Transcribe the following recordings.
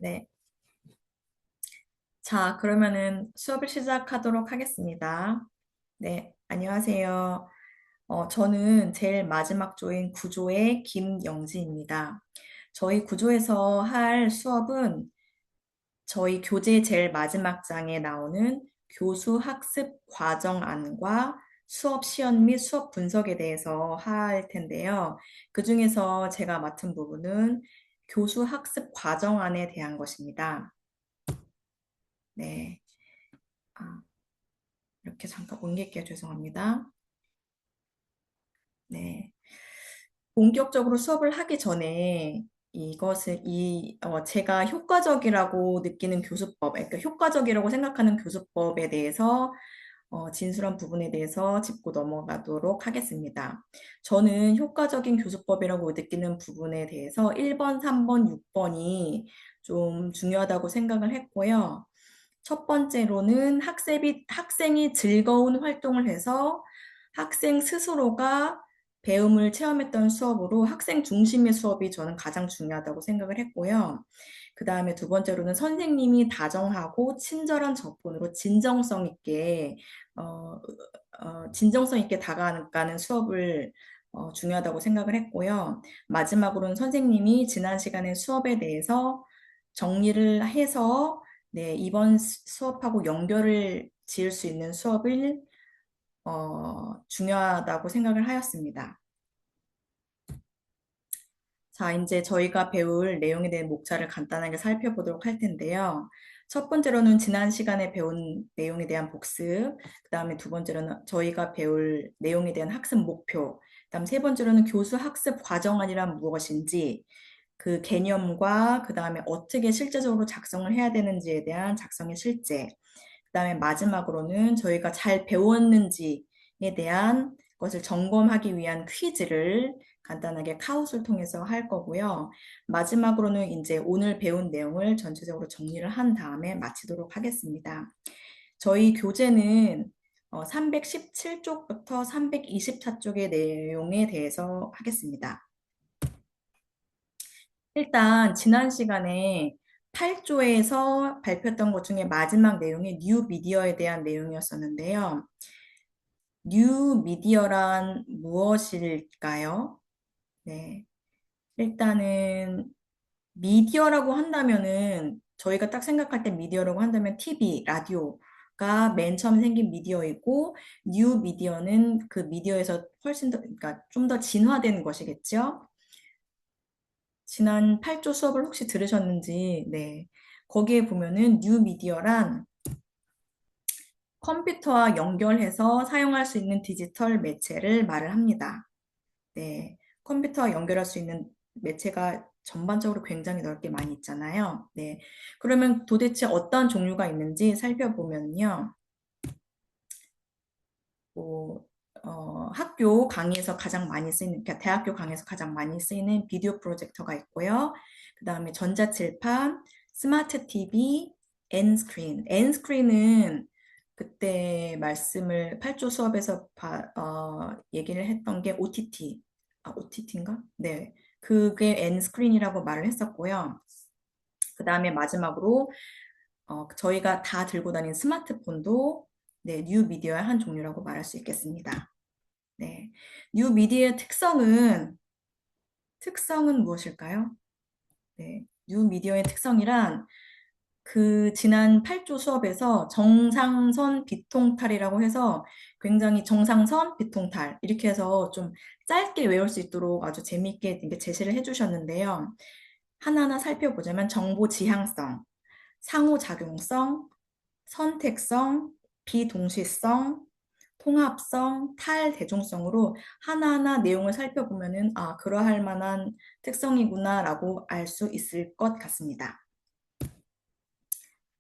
네. 자, 그러면은 수업을 시작하도록 하겠습니다. 네, 안녕하세요. 저는 제일 마지막 조인 구조의 김영지입니다. 저희 구조에서 할 수업은 저희 교재 제일 마지막 장에 나오는 교수 학습 과정안과 수업 시연 및 수업 분석에 대해서 할 텐데요. 그중에서 제가 맡은 부분은 교수 학습 과정안에 대한 것입니다. 네. 아, 이렇게 잠깐 옮길게요. 죄송합니다. 네. 본격적으로 수업을 하기 전에 제가 효과적이라고 느끼는 교수법, 그러니까 효과적이라고 생각하는 교수법에 대해서 진술한 부분에 대해서 짚고 넘어가도록 하겠습니다. 저는 효과적인 교수법이라고 느끼는 부분에 대해서 1번, 3번, 6번이 좀 중요하다고 생각을 했고요. 첫 번째로는 학생이 즐거운 활동을 해서 학생 스스로가 배움을 체험했던 수업으로 학생 중심의 수업이 저는 가장 중요하다고 생각을 했고요. 그 다음에 두 번째로는 선생님이 다정하고 친절한 접근으로 어, 진정성 있게 다가가는 수업을 중요하다고 생각을 했고요. 마지막으로는 선생님이 지난 시간의 수업에 대해서 정리를 해서 네, 이번 수업하고 연결을 지을 수 있는 수업을 중요하다고 생각을 하였습니다. 자, 이제 저희가 배울 내용에 대한 목차를 간단하게 살펴보도록 할 텐데요. 첫 번째로는 지난 시간에 배운 내용에 대한 복습, 그 다음에 두 번째로는 저희가 배울 내용에 대한 학습 목표, 그 다음 세 번째로는 교수 학습 과정안이란 무엇인지, 그 개념과 그 다음에 어떻게 실제적으로 작성을 해야 되는지에 대한 작성의 실제, 그 다음에 마지막으로는 저희가 잘 배웠는지에 대한 것을 점검하기 위한 퀴즈를 간단하게 카웃을 통해서 할 거고요. 마지막으로는 이제 오늘 배운 내용을 전체적으로 정리를 한 다음에 마치도록 하겠습니다. 저희 교재는 317쪽부터 324쪽의 내용에 대해서 하겠습니다. 일단 지난 시간에 8조에서 발표했던 것 중에 마지막 내용이 뉴 미디어에 대한 내용이었었는데요. 뉴 미디어란 무엇일까요? 네. 일단은 미디어라고 한다면은 저희가 딱 생각할 때 미디어라고 한다면 TV, 라디오가 맨 처음 생긴 미디어이고 뉴 미디어는 그 미디어에서 훨씬 더 그러니까 좀 더 진화된 것이겠죠? 지난 8조 수업을 혹시 들으셨는지, 네. 거기에 보면은 뉴 미디어란 컴퓨터와 연결해서 사용할 수 있는 디지털 매체를 말을 합니다. 네. 컴퓨터와 연결할 수 있는 매체가 전반적으로 굉장히 넓게 많이 있잖아요. 네. 그러면 도대체 어떤 종류가 있는지 살펴보면요. 뭐, 학교 강의에서 가장 많이 쓰이는, 그러니까 대학교 강의에서 가장 많이 쓰이는 비디오 프로젝터가 있고요. 그 다음에 전자칠판, 스마트 TV, N스크린. N스크린은 그때 말씀을 8조 수업에서 얘기를 했던 게 OTT. OTT인가? 네. 그게 N스크린이라고 말을 했었고요. 그 다음에 마지막으로 저희가 다 들고 다니는 스마트폰도 네, 뉴 미디어의 한 종류라고 말할 수 있겠습니다. 네. 뉴 미디어의 특성은 무엇일까요? 네. 뉴 미디어의 특성이란 그 지난 8조 수업에서 정상선 비통탈이라고 해서 굉장히 정상선 비통탈 이렇게 해서 좀 짧게 외울 수 있도록 아주 재미있게 이렇게 제시를 해주셨는데요. 하나하나 살펴보자면 정보 지향성, 상호작용성, 선택성, 비동시성, 통합성, 탈대중성으로 하나하나 내용을 살펴보면은 그러할 만한 특성이구나라고 알 수 있을 것 같습니다.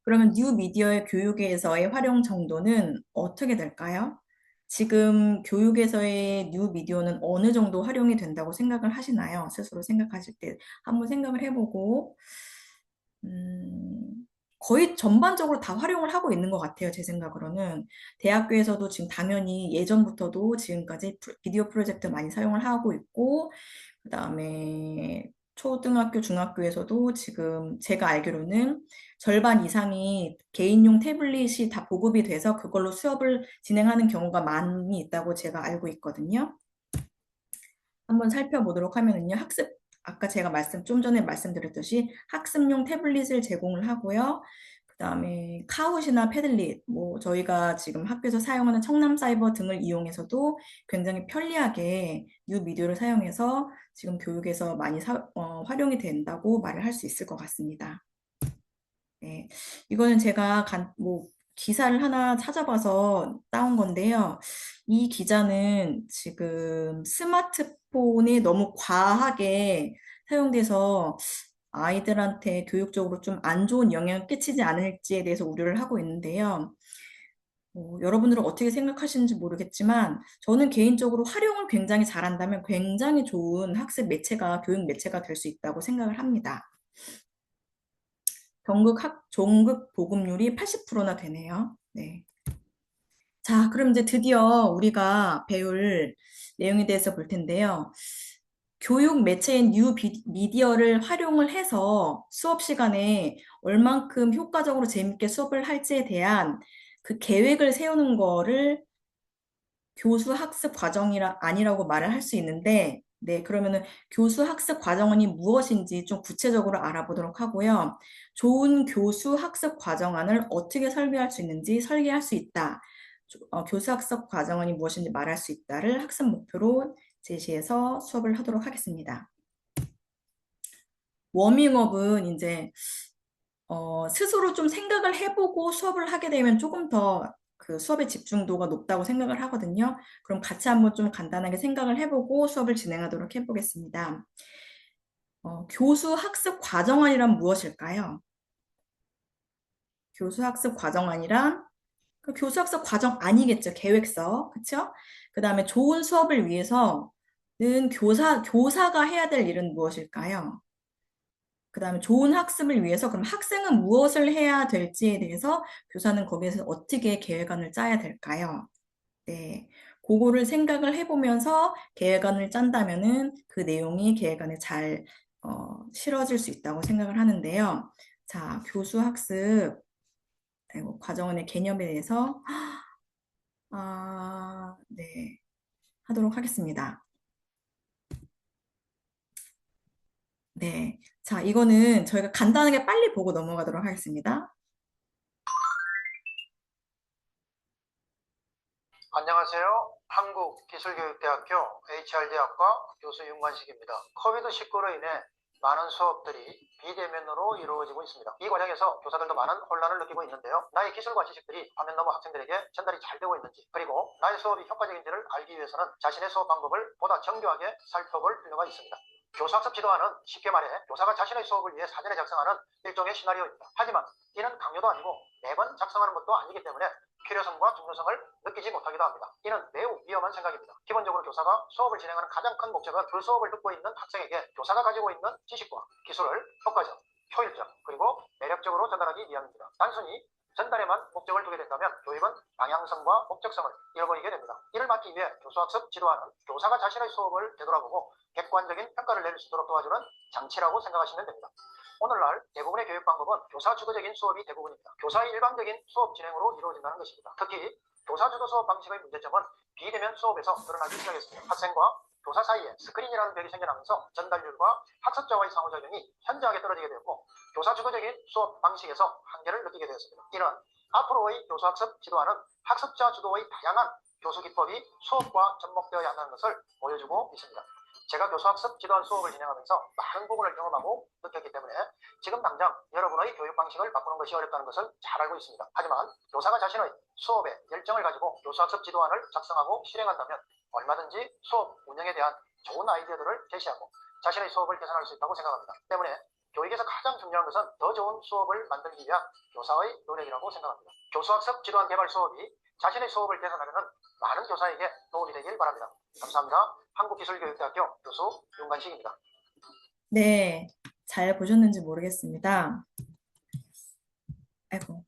그러면 뉴 미디어의 교육에서의 활용 정도는 어떻게 될까요? 지금 교육에서의 뉴 미디어는 어느 정도 활용이 된다고 생각을 하시나요? 스스로 생각하실 때 한번 생각을 해보고 거의 전반적으로 다 활용을 하고 있는 것 같아요. 제 생각으로는. 대학교에서도 지금 당연히 예전부터도 지금까지 비디오 프로젝트 많이 사용을 하고 있고, 그 다음에 초등학교, 중학교에서도 지금 제가 알기로는 절반 이상이 개인용 태블릿이 다 보급이 돼서 그걸로 수업을 진행하는 경우가 많이 있다고 제가 알고 있거든요. 한번 살펴보도록 하면은요. 아까 제가 좀 전에 말씀드렸듯이 학습용 태블릿을 제공을 하고요. 그다음에 카웃이나 패들릿, 뭐 저희가 지금 학교에서 사용하는 청남사이버 등을 이용해서도 굉장히 편리하게 뉴미디어를 사용해서 지금 교육에서 많이 활용이 된다고 말을 할 수 있을 것 같습니다. 네, 이거는 제가 기사를 하나 찾아봐서 따온 건데요. 이 기자는 지금 스마트폰이 너무 과하게 사용돼서 아이들한테 교육적으로 좀 안 좋은 영향을 끼치지 않을지에 대해서 우려를 하고 있는데요. 여러분들은 어떻게 생각하시는지 모르겠지만 저는 개인적으로 활용을 굉장히 잘한다면 굉장히 좋은 교육 매체가 될 수 있다고 생각을 합니다. 전국 보급률이 80%나 되네요. 네. 자, 그럼 이제 드디어 우리가 배울 내용에 대해서 볼 텐데요. 교육 매체인 미디어를 활용을 해서 수업 시간에 얼만큼 효과적으로 재밌게 수업을 할지에 대한 그 계획을 세우는 거를 교수 학습 아니라고 말을 할 수 있는데, 네, 그러면은 교수 학습 과정이 무엇인지 좀 구체적으로 알아보도록 하고요. 좋은 교수 학습 과정안을 어떻게 설계할 수 있다. 교수 학습 과정안이 무엇인지 말할 수 있다를 학습 목표로 제시해서 수업을 하도록 하겠습니다. 워밍업은 이제 스스로 좀 생각을 해보고 수업을 하게 되면 조금 더 그 수업의 집중도가 높다고 생각을 하거든요. 그럼 같이 한번 좀 간단하게 생각을 해보고 수업을 진행하도록 해보겠습니다. 교수 학습 과정안이란 무엇일까요? 교수 학습 과정안이란 그 교수 학습 과정 아니겠죠. 계획서. 그쵸? 그 다음에 좋은 수업을 위해서는 교사가 해야 될 일은 무엇일까요? 그 다음에 좋은 학습을 위해서 그럼 학생은 무엇을 해야 될지에 대해서 교사는 거기에서 어떻게 계획안을 짜야 될까요? 네. 그거를 생각을 해보면서 계획안을 짠다면은 그 내용이 계획안에 잘 실어질 수 있다고 생각을 하는데요. 자, 교수 학습 과정원의 개념에 대해서 네, 하도록 하겠습니다. 네. 자, 이거는 저희가 간단하게 빨리 보고 넘어가도록 하겠습니다. 안녕하세요. 한국기술교육대학교 HR대학과 교수 윤관식입니다. 코비드19로 인해 많은 수업들이 비대면으로 이루어지고 있습니다. 이 과정에서 교사들도 많은 혼란을 느끼고 있는데요. 나의 기술과 지식들이 화면 너머 학생들에게 전달이 잘 되고 있는지, 그리고 나의 수업이 효과적인지를 알기 위해서는 자신의 수업 방법을 보다 정교하게 살펴볼 필요가 있습니다. 교수학습 지도안은 쉽게 말해 교사가 자신의 수업을 위해 사전에 작성하는 일종의 시나리오입니다. 하지만 이는 강요도 아니고 매번 작성하는 것도 아니기 때문에 필요성과 중요성을 느끼지 못하기도 합니다. 이는 매우 위험한 생각입니다. 기본적으로 교사가 수업을 진행하는 가장 큰 목적은 그 수업을 듣고 있는 학생에게 교사가 가지고 있는 지식과 기술을 효과적, 효율적, 그리고 매력적으로 전달하기 위함입니다. 단순히 전달에만 목적을 두게 된다면 교육은 방향성과 목적성을 잃어버리게 됩니다. 이를 막기 위해 교수학습 지도안은 교사가 자신의 수업을 되돌아보고 객관적인 평가를 내릴 수 있도록 도와주는 장치라고 생각하시면 됩니다. 오늘날 대부분의 교육 방법은 교사 주도적인 수업이 대부분입니다. 교사의 일방적인 수업 진행으로 이루어진다는 것입니다. 특히 교사 주도 수업 방식의 문제점은 비대면 수업에서 드러나기 시작했습니다. 학생과 교사 사이에 스크린이라는 벽이 생겨나면서 전달률과 학습자와의 상호작용이 현저하게 떨어지게 되었고 교사 주도적인 수업 방식에서 한계를 느끼게 되었습니다. 이는 앞으로의 교수학습 지도안은 학습자 주도의 다양한 교수 기법이 수업과 접목되어야 한다는 것을 보여주고 있습니다. 제가 교수학습 지도안 수업을 진행하면서 많은 부분을 경험하고 느꼈기 때문에 지금 당장 여러분의 교육 방식을 바꾸는 것이 어렵다는 것을 잘 알고 있습니다. 하지만 교사가 자신의 수업에 열정을 가지고 교수학습 지도안을 작성하고 실행한다면 얼마든지 수업 운영에 대한 좋은 아이디어들을 제시하고 자신의 수업을 개선할 수 있다고 생각합니다. 때문에 교육에서 가장 중요한 것은 더 좋은 수업을 만들기 위한 교사의 노력이라고 생각합니다. 교수학습 지도안 개발 수업이 자신의 수업을 개선하려는 많은 교사에게 도움이 되길 바랍니다. 감사합니다. 한국기술교육대학교 교수 윤관식입니다. 네, 잘 보셨는지 모르겠습니다. 아이고.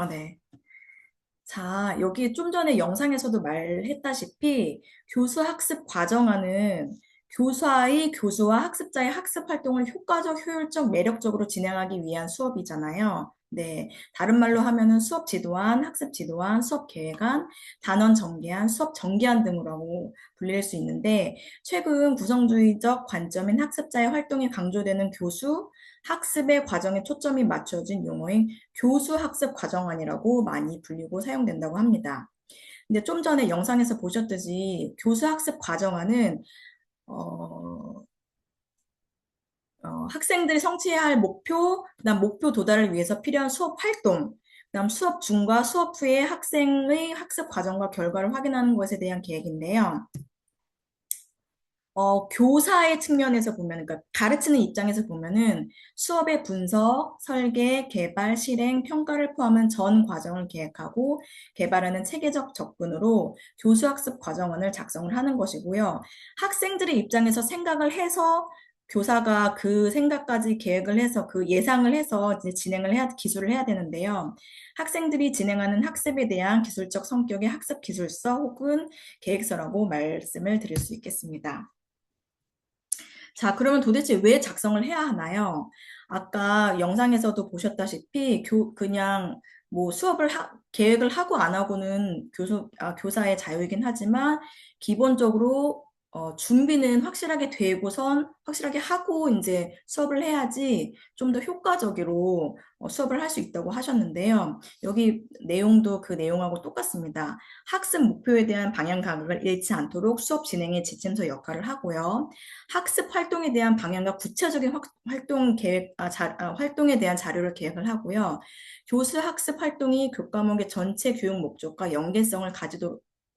네. 자, 여기 좀 전에 영상에서도 말했다시피 교수 학습 과정화는 교사의 교수와 학습자의 학습 활동을 효과적, 효율적, 매력적으로 진행하기 위한 수업이잖아요. 네. 다른 말로 하면은 수업 지도안, 학습 지도안, 수업 계획안, 단원 전개안, 수업 전개안 등으로 불릴 수 있는데 최근 구성주의적 관점인 학습자의 활동이 강조되는 교수, 학습의 과정에 초점이 맞춰진 용어인 교수 학습 과정안이라고 많이 불리고 사용된다고 합니다. 근데 좀 전에 영상에서 보셨듯이 교수 학습 과정안은 어, 학생들이 성취해야 할 목표, 그다음 목표 도달을 위해서 필요한 수업 활동, 그다음 수업 중과 수업 후에 학생의 학습 과정과 결과를 확인하는 것에 대한 계획인데요. 교사의 측면에서 보면, 그러니까 가르치는 입장에서 보면은 수업의 분석, 설계, 개발, 실행, 평가를 포함한 전 과정을 계획하고 개발하는 체계적 접근으로 교수학습 과정안을 작성을 하는 것이고요. 학생들의 입장에서 생각을 해서 교사가 그 생각까지 계획을 해서 그 예상을 해서 이제 진행을 해야, 기술을 해야 되는데요. 학생들이 진행하는 학습에 대한 기술적 성격의 학습 기술서 혹은 계획서라고 말씀을 드릴 수 있겠습니다. 자, 그러면 도대체 왜 작성을 해야 하나요? 아까 영상에서도 보셨다시피 그냥 뭐 계획을 하고 안 하고는 교사의 자유이긴 하지만 기본적으로 준비는 확실하게 되고선 확실하게 하고 이제 수업을 해야지 좀 더 효과적으로 수업을 할 수 있다고 하셨는데요. 여기 내용도 그 내용하고 똑같습니다. 학습 목표에 대한 방향 감각을 잃지 않도록 수업 진행의 지침서 역할을 하고요. 학습 활동에 대한 방향과 구체적인 활동 계획, 활동에 대한 자료를 계획을 하고요. 교수 학습 활동이 교과목의 전체 교육 목적과 연계성을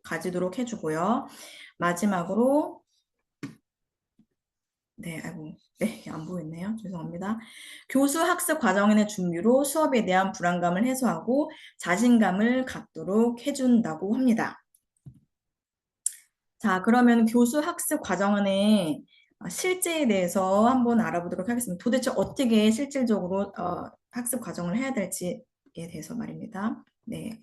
가지도록 해주고요. 마지막으로, 네, 아이고, 네, 안 보이네요. 죄송합니다. 교수 학습 과정의 준비로 수업에 대한 불안감을 해소하고 자신감을 갖도록 해준다고 합니다. 자, 그러면 교수 학습 과정의 실제에 대해서 한번 알아보도록 하겠습니다. 도대체 어떻게 실질적으로 학습 과정을 해야 될지에 대해서 말입니다. 네.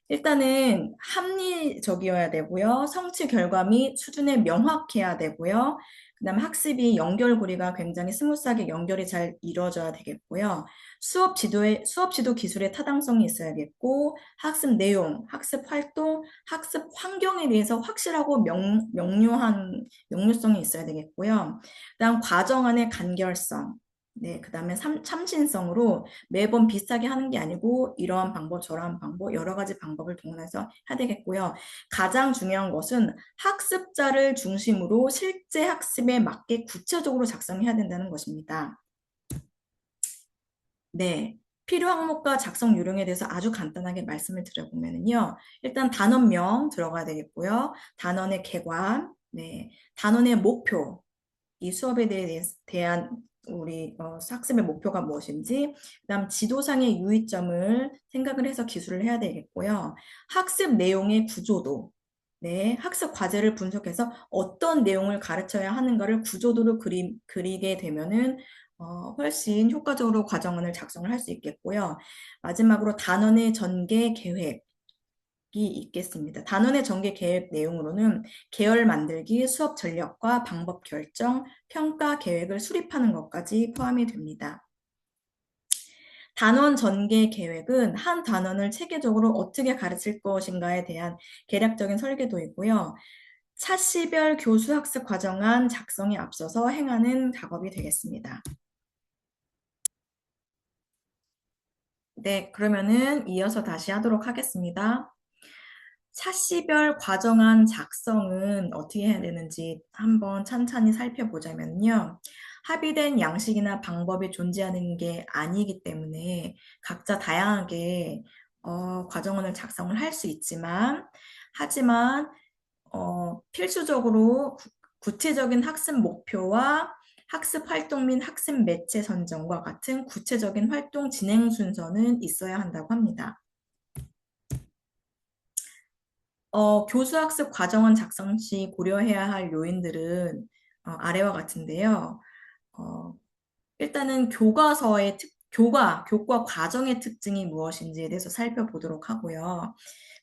일단은 합리적이어야 되고요. 성취 결과 및 수준에 명확해야 되고요. 그다음에 학습이 연결고리가 굉장히 스무스하게 연결이 잘 이루어져야 되겠고요. 수업 지도 기술의 타당성이 있어야겠고, 학습 내용, 학습 활동, 학습 환경에 대해서 확실하고 명료성이 있어야 되겠고요. 그다음 과정 안의 간결성, 네, 그다음에 참신성으로 매번 비슷하게 하는 게 아니고 이러한 방법, 저러한 방법, 여러 가지 방법을 동원해서 해야 되겠고요. 가장 중요한 것은 학습자를 중심으로 실제 학습에 맞게 구체적으로 작성해야 된다는 것입니다. 네. 필요 항목과 작성 요령에 대해서 아주 간단하게 말씀을 드려보면요. 일단 단원명 들어가야 되겠고요. 단원의 개관, 네. 단원의 목표, 이 수업에 대한 우리 학습의 목표가 무엇인지, 그다음 지도상의 유의점을 생각을 해서 기술을 해야 되겠고요. 학습 내용의 구조도, 네, 학습 과제를 분석해서 어떤 내용을 가르쳐야 하는가를 구조도로 그리게 되면은 훨씬 효과적으로 과정을 작성을 할 수 있겠고요. 마지막으로 단원의 전개 계획. 이 있겠습니다. 단원의 전개 계획 내용으로는 계열 만들기, 수업 전략과 방법 결정, 평가 계획을 수립하는 것까지 포함이 됩니다. 단원 전개 계획은 한 단원을 체계적으로 어떻게 가르칠 것인가에 대한 계략적인 설계도이고요. 차시별 교수 학습 과정안 작성에 앞서서 행하는 작업이 되겠습니다. 네, 그러면은 이어서 다시 하도록 하겠습니다. 차시별 과정안 작성은 어떻게 해야 되는지 한번 찬찬히 살펴보자면요. 합의된 양식이나 방법이 존재하는 게 아니기 때문에 각자 다양하게 과정안을 작성을 할 수 있지만, 하지만 필수적으로 구체적인 학습 목표와 학습 활동 및 학습 매체 선정과 같은 구체적인 활동 진행 순서는 있어야 한다고 합니다. 교수학습 과정안 작성 시 고려해야 할 요인들은 아래와 같은데요. 어, 일단은 교과 과정의 특징이 무엇인지에 대해서 살펴보도록 하고요.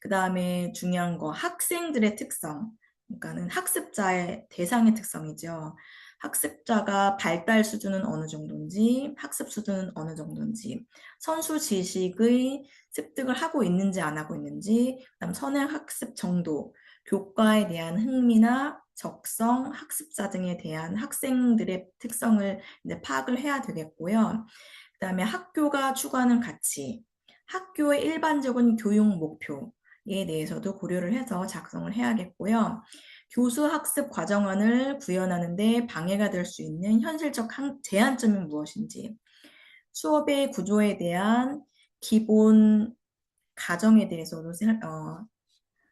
그 다음에 중요한 거 학생들의 특성, 그러니까는 학습자의 대상의 특성이죠. 학습자가 발달 수준은 어느 정도인지, 학습 수준은 어느 정도인지, 선수 지식의 습득을 하고 있는지 안 하고 있는지, 그다음 선행 학습 정도, 교과에 대한 흥미나 적성, 학습자 등에 대한 학생들의 특성을 이제 파악을 해야 되겠고요. 그다음에 학교가 추구하는 가치, 학교의 일반적인 교육 목표에 대해서도 고려를 해서 작성을 해야겠고요. 교수 학습 과정안을 구현하는 데 방해가 될 수 있는 현실적 제한점은 무엇인지, 수업의 구조에 대한 기본 가정에 대해서도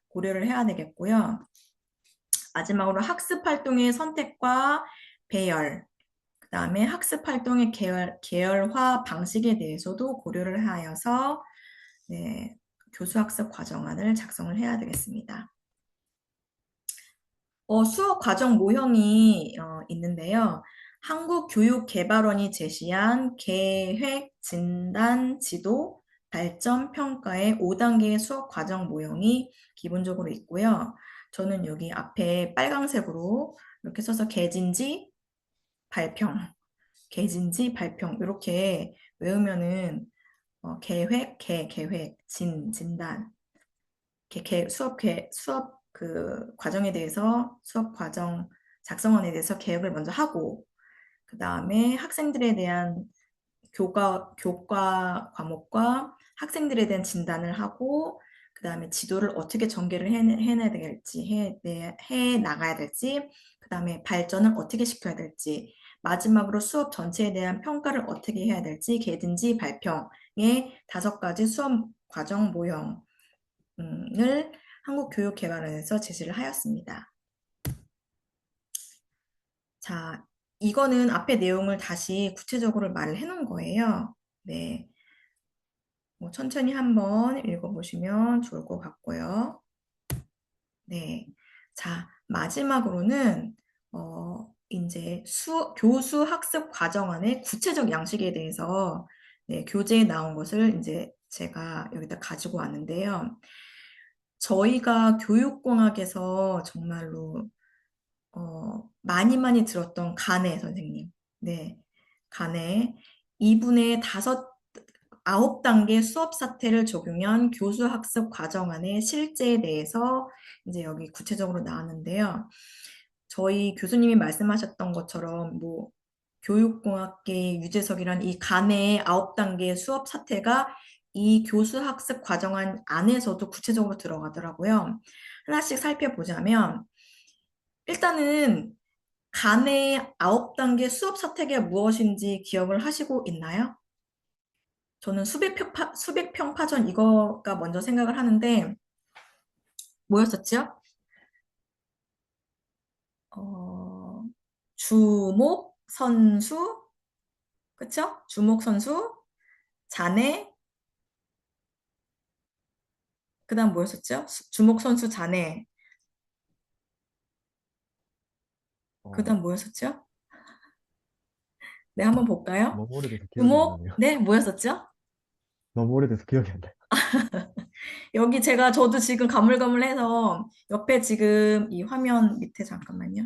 고려를 해야 되겠고요. 마지막으로 학습 활동의 선택과 배열, 그 다음에 학습 활동의 계열화 방식에 대해서도 고려를 하여서 네, 교수학습 과정안을 작성을 해야 되겠습니다. 수업 과정 모형이 있는데요. 한국교육개발원이 제시한 계획, 진단, 지도, 발전, 평가의 5단계의 수업 과정 모형이 기본적으로 있고요. 저는 여기 앞에 빨강색으로 이렇게 써서 개진지, 발평, 개진지, 발평 이렇게 외우면은 계획, 계획, 진단, 수업 그 과정에 대해서 수업 과정 작성안에 대해서 계획을 먼저 하고 그 다음에 학생들에 대한 교과 과목과 학생들에 대한 진단을 하고 그 다음에 지도를 어떻게 전개를 해내야 될지 해 나가야 될지 그 다음에 발전을 어떻게 시켜야 될지 마지막으로 수업 전체에 대한 평가를 어떻게 해야 될지 개든지 발평의 5가지 수업 과정 모형 을 한국교육개발원에서 제시를 하였습니다. 자, 이거는 앞에 내용을 다시 구체적으로 말을 해놓은 거예요. 네, 뭐 천천히 한번 읽어보시면 좋을 것 같고요. 네, 자, 마지막으로는 이제 교수 학습 과정안의 구체적 양식에 대해서 네, 교재에 나온 것을 이제 제가 여기다 가지고 왔는데요. 저희가 교육공학에서 정말로 많이 들었던 가네 선생님. 네. 가네. 2분의 9단계 수업 사태를 적용한 교수 학습 과정안의 실제에 대해서 이제 여기 구체적으로 나왔는데요. 저희 교수님이 말씀하셨던 것처럼 뭐 교육공학계 유재석이란 이 가네의 9단계 수업 사태가 이 교수 학습 과정안 안에서도 구체적으로 들어가더라고요. 하나씩 살펴보자면 일단은 간의 9단계 수업 사택이 무엇인지 기억을 하시고 있나요? 저는 수백 평파전 이거가 먼저 생각을 하는데 뭐였었죠? 어, 주목, 선수, 그쵸? 주목, 선수, 자네, 그 다음 뭐였었죠? 주목, 선수, 자네, 그 어, 다음 뭐였었죠? 네, 한번 볼까요? 너무 오래돼서 기억이 안 주목, 나네요. 네, 뭐였었죠? 너무 오래돼서 기억이 안 나요. 여기 저도 지금 가물가물해서 옆에 지금 이 화면 밑에 잠깐만요.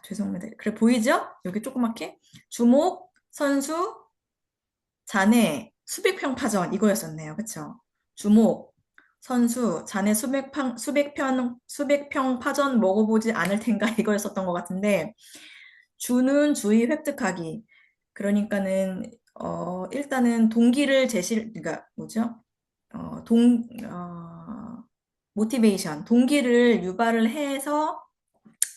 죄송합니다. 그래, 보이죠? 여기 조그맣게. 주목, 선수, 자네, 수백평파전 이거였었네요. 그쵸? 주목, 선수, 자네 수백평파전 먹어보지 않을 텐가 이거였었던 것 같은데 주는 주의 획득하기. 그러니까는 일단은 그러니까 뭐죠? 모티베이션, 동기를 유발을 해서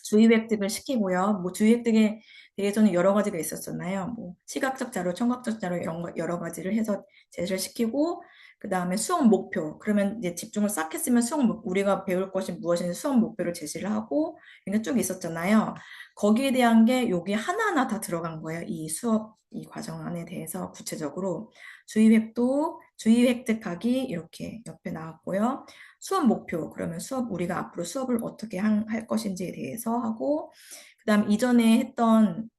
주의 획득을 시키고요. 뭐 주의 획득에 대해서는 여러 가지가 있었잖아요. 뭐 시각적 자료, 청각적 자료 이런 거 여러 가지를 해서 제시를 시키고 그 다음에 수업 목표. 그러면 이제 집중을 싹 했으면 우리가 배울 것이 무엇인지 수업 목표를 제시를 하고 이게 쭉 있었잖아요. 거기에 대한 게 여기 하나하나 다 들어간 거예요. 이 과정 안에 대해서 구체적으로 주의 획득하기 이렇게 옆에 나왔고요. 수업 목표, 그러면 우리가 앞으로 수업을 어떻게 할 것인지에 대해서 하고, 그 다음 이전에 했던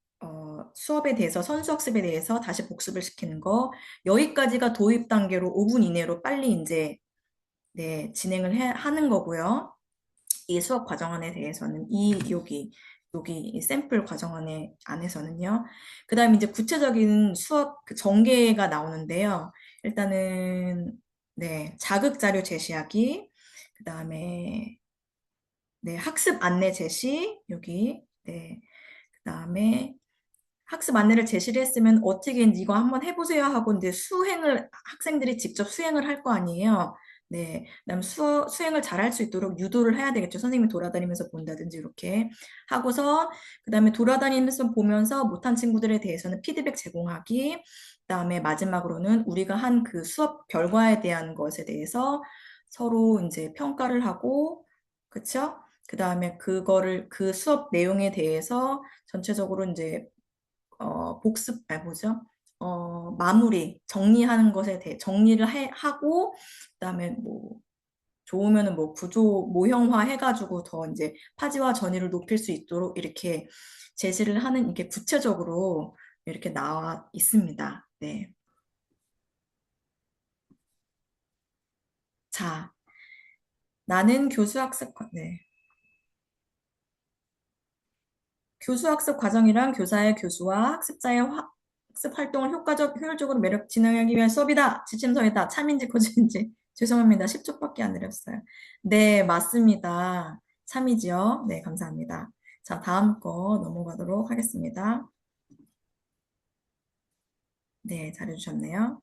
수업에 대해서 선수학습에 대해서 다시 복습을 시키는 거 여기까지가 도입 단계로 5분 이내로 빨리 이제 네, 진행을 하는 거고요. 이 수업 과정안에 대해서는 여기 이 샘플 과정안에 안에서는요. 그다음에 이제 구체적인 수업 그 전개가 나오는데요. 일단은 네, 자극 자료 제시하기. 그다음에 네, 학습 안내 제시 여기 네. 그다음에 학습 안내를 제시를 했으면 어떻게 이제 이거 한번 해보세요 하고 이제 학생들이 직접 수행을 할 거 아니에요. 네. 그다음 수행을 잘 할 수 있도록 유도를 해야 되겠죠. 선생님이 돌아다니면서 본다든지 이렇게 하고서 그다음에 돌아다니면서 보면서 못한 친구들에 대해서는 피드백 제공하기. 그다음에 마지막으로는 우리가 한 그 수업 결과에 대한 것에 대해서 서로 이제 평가를 하고 그쵸? 그다음에 그 수업 내용에 대해서 전체적으로 이제 뭐죠? 정리하는 것에 대해 정리를 하고, 그다음에 뭐, 좋으면은 뭐 구조 모형화 해가지고 더 이제 파지와 전이를 높일 수 있도록 이렇게 제시를 하는 이게 구체적으로 이렇게 나와 있습니다. 네. 자, 나는 네. 교수학습 과정이란 교수와 학습자의 학습 활동을 효율적으로 진행하기 위한 수업이다. 지침서이다. 참인지 거짓인지. 죄송합니다. 10초밖에 안 드렸어요. 네, 맞습니다. 참이지요. 네, 감사합니다. 자, 다음 거 넘어가도록 하겠습니다. 네, 잘해주셨네요.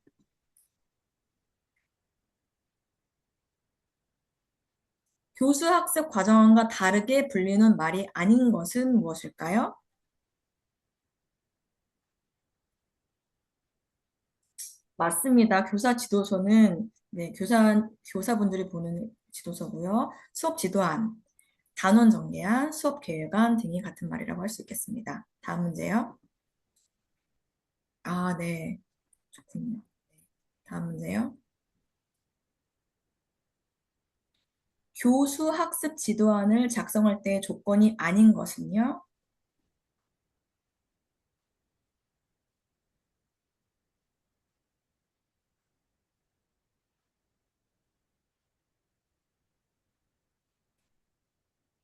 교수학습 과정과 다르게 불리는 말이 아닌 것은 무엇일까요? 맞습니다. 교사 지도서는 네, 교사분들이 보는 지도서고요. 수업 지도안, 단원 전개안, 수업 계획안 등이 같은 말이라고 할 수 있겠습니다. 다음 문제요. 아, 네. 좋군요. 다음 문제요. 교수 학습 지도안을 작성할 때 조건이 아닌 것은요?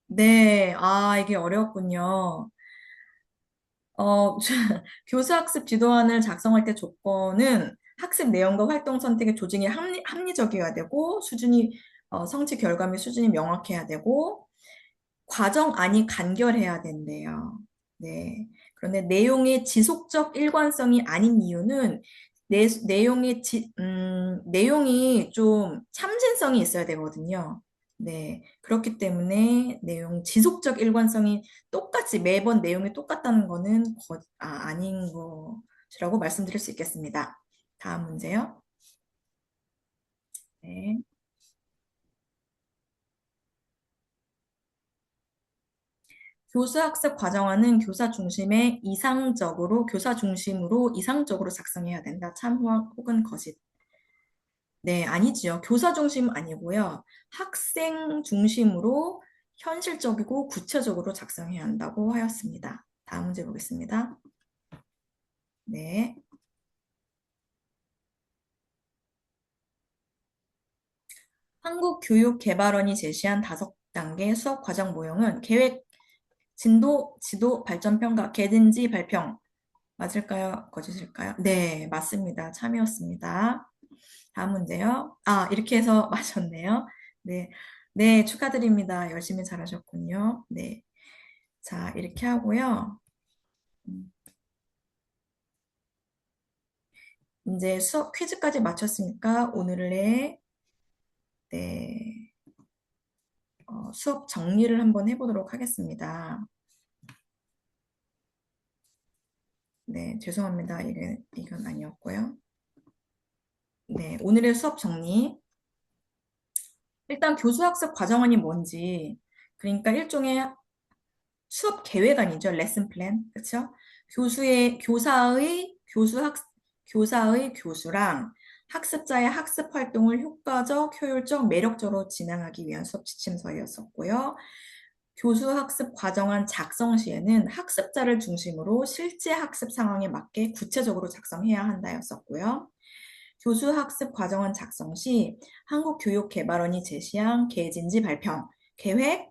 네. 아, 이게 어려웠군요. 어, 교수학습 지도안을 작성할 때 조건은 학습 내용과 활동 선택의 조직이 합리적이어야 되고, 성취 결과 및 수준이 명확해야 되고, 과정안이 간결해야 된대요. 네. 그런데 내용의 지속적 일관성이 아닌 이유는 내용이 좀 참신성이 있어야 되거든요. 네. 그렇기 때문에 지속적 일관성이 매번 내용이 똑같다는 거는 아닌 것이라고 말씀드릴 수 있겠습니다. 다음 문제요. 네. 교수학습 과정화는 교사 중심으로 이상적으로 작성해야 된다. 참 혹은 거짓. 네, 아니지요. 교사 중심 아니고요. 학생 중심으로 현실적이고 구체적으로 작성해야 한다고 하였습니다. 다음 문제 보겠습니다. 네. 한국교육개발원이 제시한 5단계 수업 과정 모형은 계획, 지도, 발전평가, 개든지 발평. 맞을까요? 거짓일까요? 네, 맞습니다. 참이었습니다. 다음 문제요. 아, 이렇게 해서 맞췄네요. 네. 네, 축하드립니다. 열심히 잘하셨군요. 네. 자, 이렇게 하고요. 음, 이제 수업 퀴즈까지 마쳤으니까 오늘의 네, 수업 정리를 한번 해보도록 하겠습니다. 네, 죄송합니다. 이건 아니었고요. 네, 오늘의 수업 정리. 일단 교수학습 과정안이 뭔지, 그러니까 일종의 수업 계획안이죠. 레슨 플랜. 그렇죠? 교사의 교수랑 학습자의 학습 활동을 효과적, 효율적, 매력적으로 진행하기 위한 수업 지침서였었고요. 교수 학습 과정안 작성 시에는 학습자를 중심으로 실제 학습 상황에 맞게 구체적으로 작성해야 한다였었고요. 교수 학습 과정안 작성 시 한국교육개발원이 제시한 계진지 발평, 계획,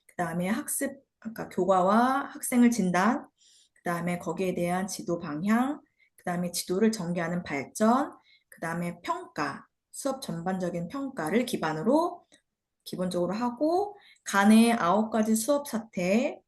그 다음에 학습, 아까 교과와 학생을 진단, 그 다음에 거기에 대한 지도 방향, 그 다음에 지도를 전개하는 발전, 그 다음에 평가, 수업 전반적인 평가를 기반으로 기본적으로 하고, 간의 9가지 수업 사태,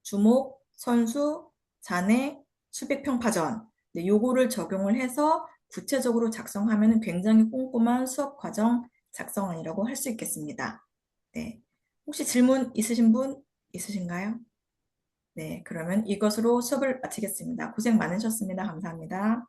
주목, 선수, 잔해, 수백평가전, 네, 요거를 적용을 해서 구체적으로 작성하면 굉장히 꼼꼼한 수업 과정 작성안이라고 할 수 있겠습니다. 네. 혹시 질문 있으신 분 있으신가요? 네, 그러면 이것으로 수업을 마치겠습니다. 고생 많으셨습니다. 감사합니다.